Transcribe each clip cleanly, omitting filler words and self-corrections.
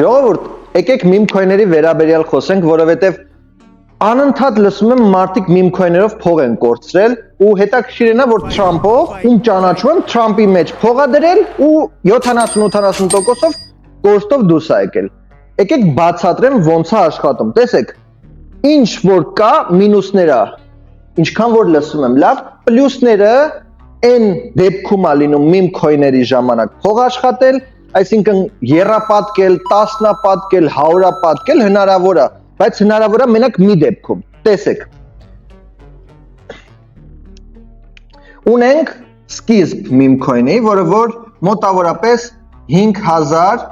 Ժողովուրդ, եկեք meme coin-երի վերաբերյալ խոսենք, որովհետև անընդհատ լսում եմ մարդիկ meme coin-երով փող են կորցրել ու հետաքրքիր է որ Trump-ով ում ճանաչում եմ Trump-ի մեջ փող է դրել ու 70-80%-ով կորստով դուրս է եկել։ Եկեք բացատրեմ ոնց է աշխատում։ Տեսեք, ինչ որ կա մինուսները, ինչքան որ լսում եմ, լավ, պլյուսները այն դեպքում է լինում meme coin-երի ժամանակ փող աշխատել, այսինքն եռապատկել, տասնապատկել, հարյուրապատկել հնարավոր է, բայց հնարավոր է մենակ մի դեպքում։ Տեսեք։ Ունենք սկիզբ meme coin-ի, որը որ մոտավորապես 5000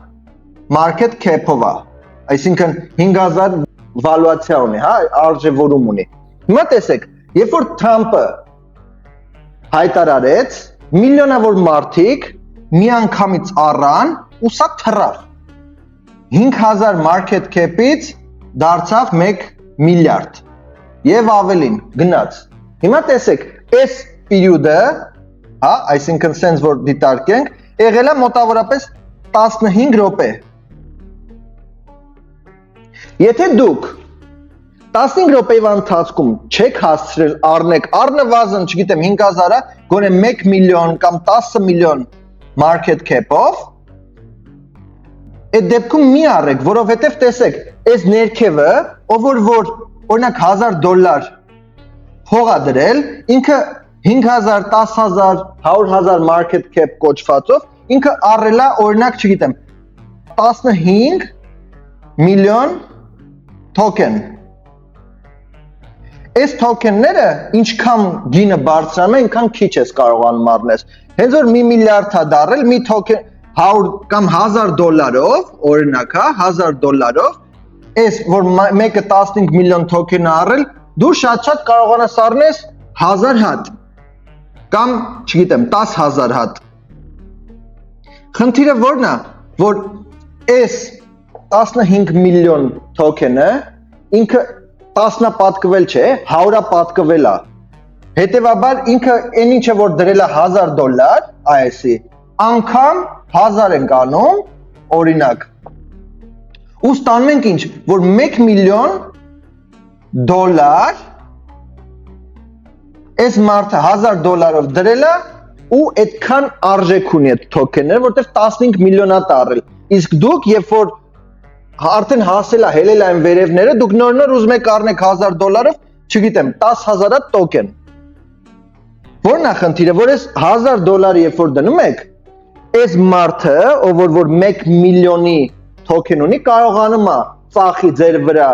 market cap-ով է, այսինքն 5000 վալուացիա ունի, հա, արժևորում ունի։ Հիմա տեսեք, երբ որ Trump-ը հայտարարեց, միլիոնավոր մարդիկ միանգամից առան ու սա թռավ։ 5000 market cap-ից դարձավ 1 միլիարդ եւ ավելին գնաց։ Հիմա տեսեք, այս պերիոդը, հա, այսինքն sense որ դիտարկենք, եղել է մոտավորապես 15 րոպե։ Եթե դուք 15 րոպեվա ընթացքում չեք հասցրել առնեք, առնվազն, չգիտեմ, 5000-ը, գոնե 1 միլիոն կամ 10 միլիոն market cap-ով, այդ դեպքում մի առեք, որովհետև տեսեք, այս ներքևը, ով որ օրինակ $1000 փող է դրել, ինքը 5000, 10000, 100000 market cap կոչվածով, ինքը առել է օրինակ, չգիտեմ, 15 միլիոն token։ Այս token-ները ինչքան գինը բարձրանում է, այնքան քիչ ես կարողանում առնես։ Հենց որ 1 միլիարդ է դարել, մի token 100 կամ $1000-ով, օրինակ, հա, $1000-ով, այս որ մեկը 15 միլիոն token-ը առել, դու շատ կարողանաս առնես 1000 հատ կամ, չգիտեմ, 10000 հատ։ Խնդիրը որն է, որ այս 15 միլիոն token-ը ինքը տասնապատկվել չէ, հարյուրապատկվել է։ Հետևաբար ինքը այն ինչը որ դրել է $1000 IS-ի, անգամ 1000 ենք անում, օրինակ։ Ու ստանում ենք ինչ, որ 1 միլիոն դոլար այս մարդը $1000-ով դրել է ու այդքան արժեք ունի այդ token-ը, որտեղ 15 միլիոն է տարել։ Իսկ դուք երբ որ արդեն հասել է հելել այն վերևները, դուք նոր ուզում եք առնեք $1000-ով, չգիտեմ, 10000 հատ token։ Որն է խնդիրը, որ այս $1000 երբ որ դնում եք, այս մարդը, ով որ 1 միլիոնի token ունի, կարողանում է ծախի ձեր վրա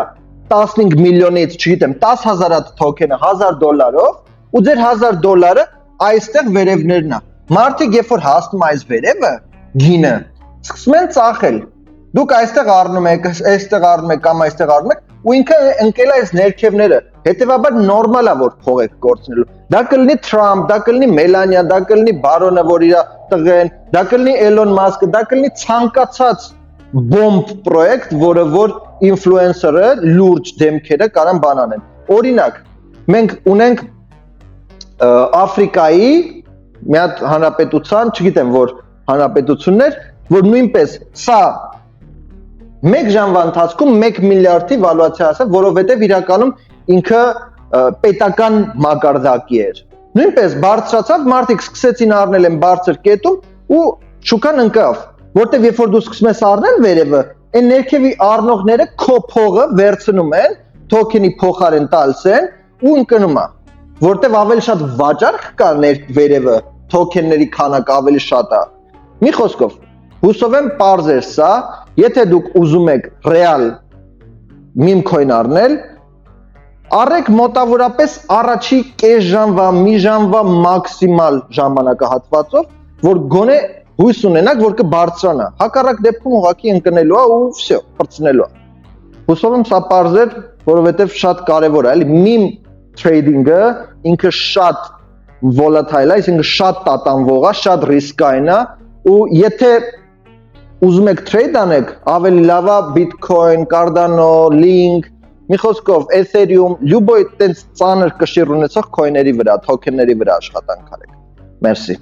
15 միլիոնից, չգիտեմ, 10000 հատ token-ը $1000-ով, ու ձեր $1000-ը այստեղ վերևներն է։ Մարդիկ երբ որ հասնում է այս վերևը, գինը, սկսում են ծախել։ Դուք այստեղ առնում եք, այստեղ առնում եք կամ այստեղ առնում եք, ու ինքը ընկել է այս ներքևները։ Հետևաբար նորմալ է որ փող եք կորցնելու։ Դա կլինի Trump, դա կլինի Melania, դա կլինի Բարոնը, որ իր տղեն, դա կլինի Elon Musk-ը, դա կլինի ցանկացած bomb պրոյեկտ, որը որ influencer-ը լուրջ դեմքերը կարան բանանեն։ Օրինակ, մենք ունենք Աֆրիկայի մի հատ հանրապետության, չգիտեմ որ հանրապետություններ, որ նույնպես սա 1 ժամվա ընթացքում 1 միլիարդի վալուացիա ասա, որովհետև իրականում ինքը պետական մակարդակի էր։ Նույնպես բարձրացավ, մարդիկ սկսեցին առնել են բարձր կետում ու շուկան ընկավ, որտեղ երբ որ դու սկսում ես առնել վերևը, այն ներքևի առնողները քո փողը վերցնում են, token-ի փոխարեն տալիս են ու ընկնում է, որտեղ ավելի շատ վաճառք կա վերևը, token-ների քանակը ավելի շատ է։ Մի խոսքով, հուսով եմ պարզ էր սա, եթե դուք ուզում եք ռեալ meme coin առնել, առեք մոտավորապես առաջի կես ժամվա, մի ժամվա մաքսիմալ ժամանակահատվածով, որ գոնե հույս ունենաք, որ կբարձրանա։ Հակառակ դեպքում ուղղակի ընկնելու է ու վсё, պրծնելու է։ Հուսով եմ սա պարզ էր, որովհետև շատ կարևոր է, էլի meme trading-ը ինքը շատ volatile է, այսինքն շատ տատանվող է, շատ ռիսկային է, ու եթե ուզում եք trade անեք, ավելի լավ է Bitcoin, Cardano, Link, մի խոսքով Ethereum, լյուբոյ տենց ծանր կշիռ ունեցող coin-ների վրա, token-ների վրա աշխատանք արեք։ Մերսի։